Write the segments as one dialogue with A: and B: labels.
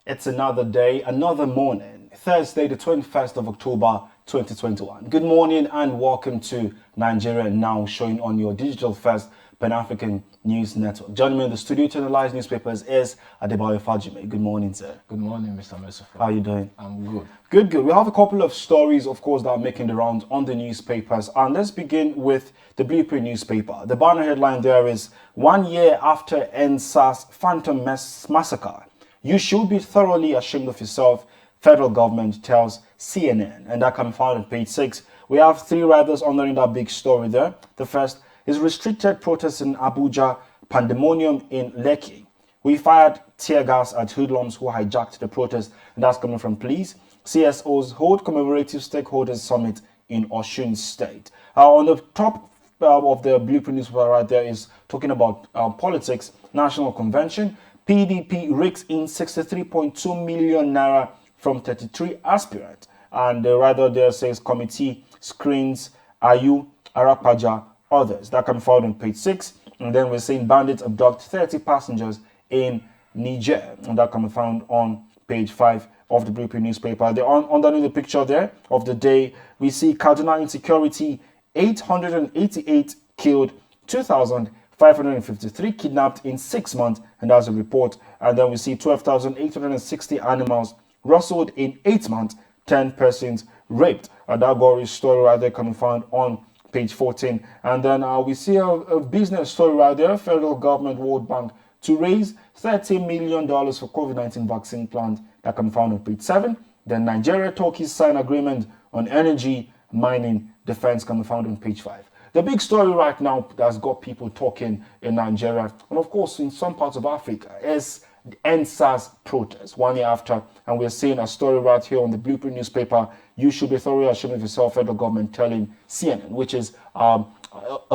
A: It's another day, another morning, Thursday, the 21st of October, 2021. Good morning and welcome to Nigeria Now, showing on your digital first Pan-African news network. Joining me in the studio to analyze newspapers is Adebayo Fajime. Good morning, sir.
B: Good morning, Mr. Merciful.
A: How are you doing?
B: I'm good.
A: Good. We have a couple of stories, of course, that are making the rounds on the newspapers. And let's begin with the Blueprint newspaper. The banner headline there is, 1 year after EndSARS Phantom Massacre, you should be thoroughly ashamed of yourself, federal government tells CNN. And that can be found on page 6. We have three riders underneath that big story there. The first is restricted protests in Abuja, pandemonium in Lekki. We fired tear gas at hoodlums who hijacked the protest, and that's coming from police. CSOs hold commemorative stakeholders summit in Osun State. On the top of the Blueprint newspaper right there is talking about politics, national convention. PDP rakes in 63.2 million naira from 33 aspirants. And the writer there says committee screens Ayu, Arapaja, others. That can be found on page 6. And then we're saying bandits abduct 30 passengers in Niger. And that can be found on page 5 of the Blueprint newspaper. Underneath the picture there of the day, we see Kaduna insecurity, 888 killed, 2,553 kidnapped in 6 months, and that's a report. And then we see 12,860 animals rustled in 8 months, 10 persons raped. And that gory story right there can be found on page 14. And then we see a business story right there, federal government, World Bank, to raise $30 million for COVID-19 vaccine plant. That can be found on page 7. Then Nigeria, Turkey sign agreement on energy, mining, defense can be found on page 5. The big story right now that's got people talking in Nigeria, and of course in some parts of Africa, is the EndSARS protest 1 year after. And we're seeing a story right here on the Blueprint newspaper. You should be thoroughly ashamed of yourself, federal government telling CNN, which is a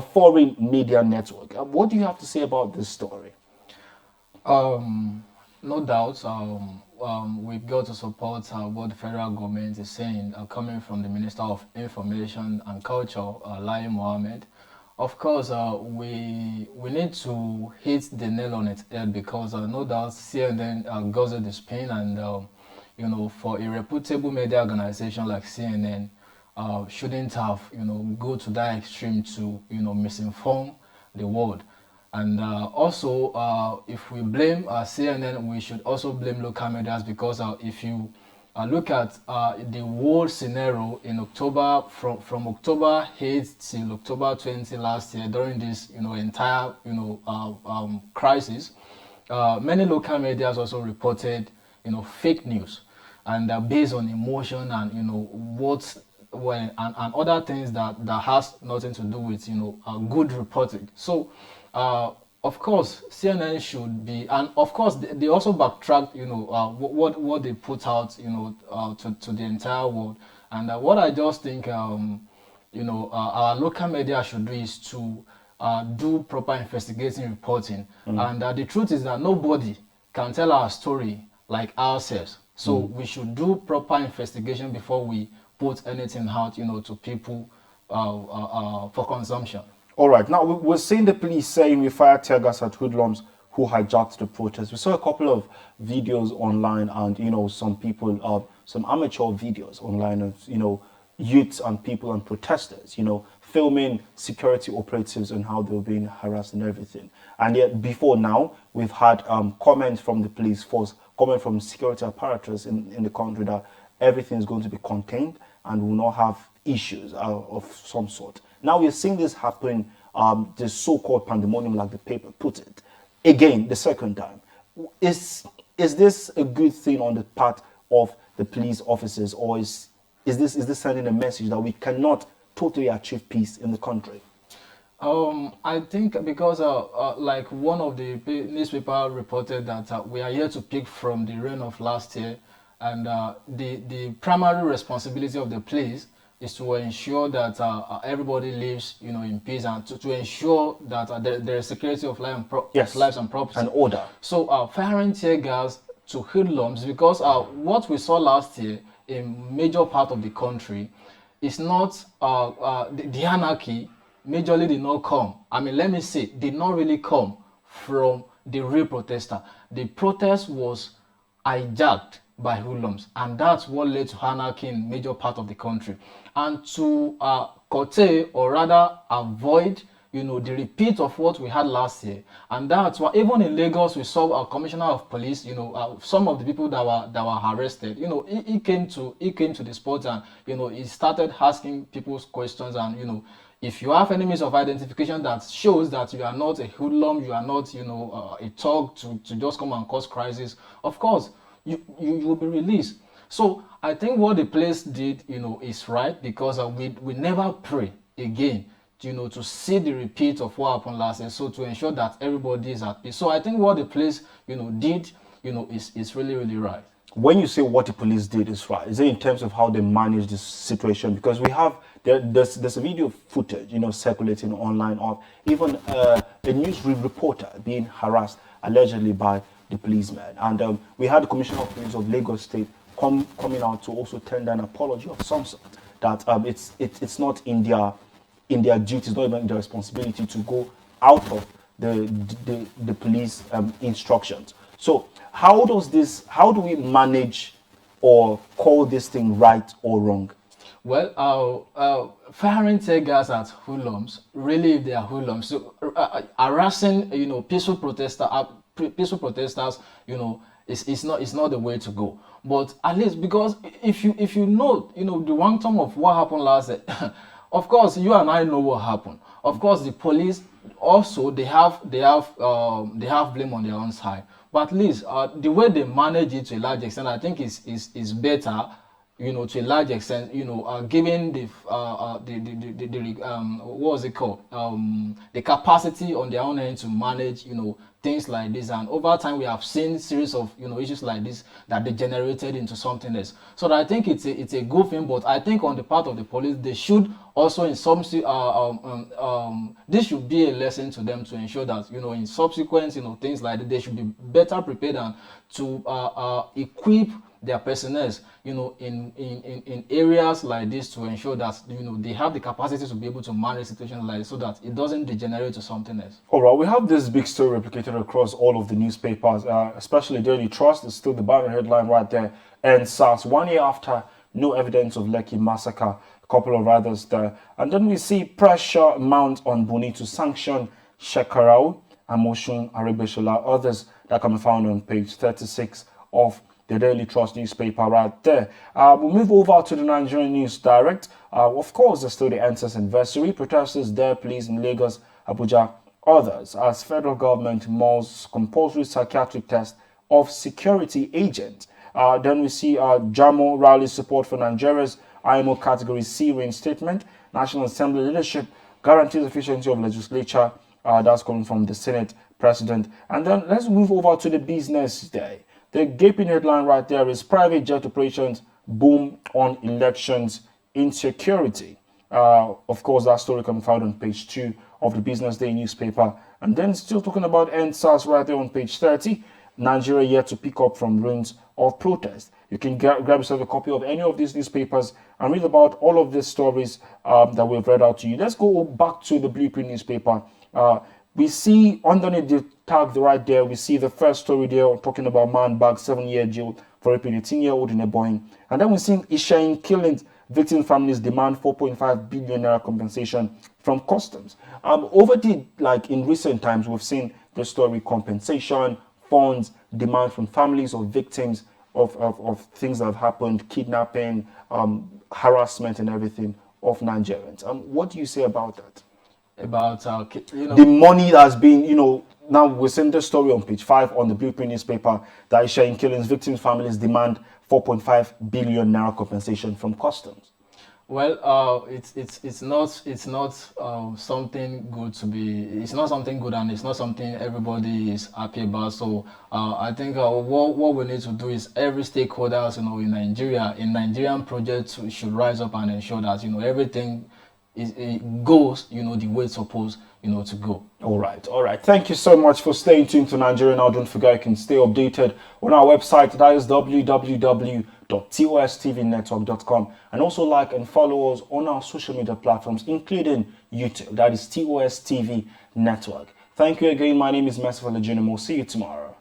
A: foreign media network. What do you have to say about this story?
B: No doubt, we've got to support what the federal government is saying, coming from the Minister of Information and Culture, Lai Mohammed. Of course, we need to hit the nail on its head because no doubt CNN goes at the spin, and for a reputable media organization like CNN, shouldn't have go to that extreme to misinform the world. And also, if we blame CNN, we should also blame local media because if you look at the world scenario in October, from October 8 till October 20 last year, during this entire crisis, many local media also reported fake news, and based on emotion and and other things that has nothing to do with good reporting. So of course CNN should be, and of course they also backtracked what they put out to the entire world. And what I just think our local media should do is to do proper investigating reporting. And the truth is that nobody can tell our story like ourselves, so we should do proper investigation before we put anything out to people for consumption.
A: All right. Now, we're seeing the police saying we fired tear gas at hoodlums who hijacked the protest. We saw a couple of videos online and, some people, some amateur videos online of, youths and people and protesters, filming security operatives and how they were being harassed and everything. And yet before now, we've had comments from the police force, comment from security apparatus in the country that everything is going to be contained and will not have issues of some sort. Now we're seeing this happen, the so-called pandemonium, like the paper put it, again, the second time. Is this a good thing on the part of the police officers, or is this sending a message that we cannot totally achieve peace in the country?
B: I think because like one of the newspaper reported that we are here to pick from the rain of last year, and the primary responsibility of the police is to ensure that everybody lives, in peace, and to ensure that there is security of life and lives and property
A: and order.
B: So firing tear gas to hoodlums, because what we saw last year in major part of the country is not the anarchy. Majorly did not come. I mean, let me say, did not really come from the real protester. The protest was hijacked by hoodlums, and that's what led to anarchy in major part of the country. And to curtail, or rather avoid, the repeat of what we had last year. And that's why even in Lagos we saw a commissioner of police, some of the people that were arrested, he came to the spot, and he started asking people's questions. And if you have any means of identification that shows that you are not a hoodlum, you are not a thug to just come and cause crisis, of course you will be released. So I think what the police did, is right, because we never pray again, to see the repeat of what happened last year. So to ensure that everybody is at peace. So I think what the police, did, is really, really right.
A: When you say what the police did is right, is it in terms of how they manage this situation? Because we have there's a video footage, circulating online of even a news reporter being harassed allegedly by the policeman, and we had the Commissioner of Police of Lagos State coming out to also tender an apology of some sort, that it's not in their duties, not even their responsibility to go out of the police instructions. So how do we manage or call this thing right or wrong?
B: Well, firing tear gas at hoodlums, really, if they are hoodlums, so harassing, peaceful protesters, it's not the way to go. But at least, because if you know, the one time of what happened last year, of course, you and I know what happened. Of course, the police also, they have blame on their own side. But at least the way they manage it to a large extent, I think is better. To a large extent, given the what was it called, the capacity on their own end to manage, things like this. And over time, we have seen series of, issues like this that degenerated into something else. So that I think it's a good thing. But I think on the part of the police, they should also, in some this should be a lesson to them, to ensure that, in subsequent, things like that, they should be better prepared and to equip their personnel, in areas like this, to ensure that, they have the capacity to be able to manage situations like this, so that it doesn't degenerate to something else.
A: All right, we have this big story replicated across all of the newspapers, especially Daily Trust. Is still the banner headline right there. EndSARS, 1 year after, no evidence of Lekki massacre. A couple of others there, and then we see pressure mount on Buni to sanction Shekarau, Amoshun, Arebeshola, others that can be found on page 36 of the Daily Trust newspaper right there. We'll move over to the Nigerian News Direct. Of course, there's still the EndSARS anniversary. Protesters there, police in Lagos, Abuja, others, as federal government mulls compulsory psychiatric test of security agents. Then we see JAMO rally support for Nigeria's IMO Category C reinstatement. National Assembly leadership guarantees efficiency of legislature. That's coming from the Senate President. And then let's move over to the business day. The gaping headline right there is private jet operations boom on elections insecurity. Of course, that story can be found on page 2 of the Business Day newspaper. And then still talking about EndSARS right there on page 30. Nigeria yet to pick up from ruins of protest. You can grab yourself a copy of any of these newspapers and read about all of these stories that we've read out to you. Let's go back to the Blueprint newspaper. We see underneath the tag right there, we see the first story there talking about man bagged 7-year jail for raping a 18-year-old in a Boeing. And then we see Ishain killings, victim families demand 4.5 billion naira compensation from customs. In recent times, we've seen the story compensation, funds, demand from families of victims of things that have happened, kidnapping, harassment and everything of Nigerians. What do you say about that?
B: About
A: the money that has been, now we're seeing the story on page 5 on the Blueprint newspaper that is showing killings, victims' families demand 4.5 billion naira compensation from customs.
B: Well, it's not something good to be. It's not something good, and it's not something everybody is happy about. So I think what we need to do is every stakeholders, in Nigeria, in Nigerian projects, should rise up and ensure that everything it goes, the way it's supposed, to go. All
A: right. Thank you so much for staying tuned to Nigeria Now. Don't forget, you can stay updated on our website. That is www.tostvnetwork.com, and also like and follow us on our social media platforms, including YouTube. That is TOS TV Network. Thank you again. My name is Merciful Ejunimo. See you tomorrow.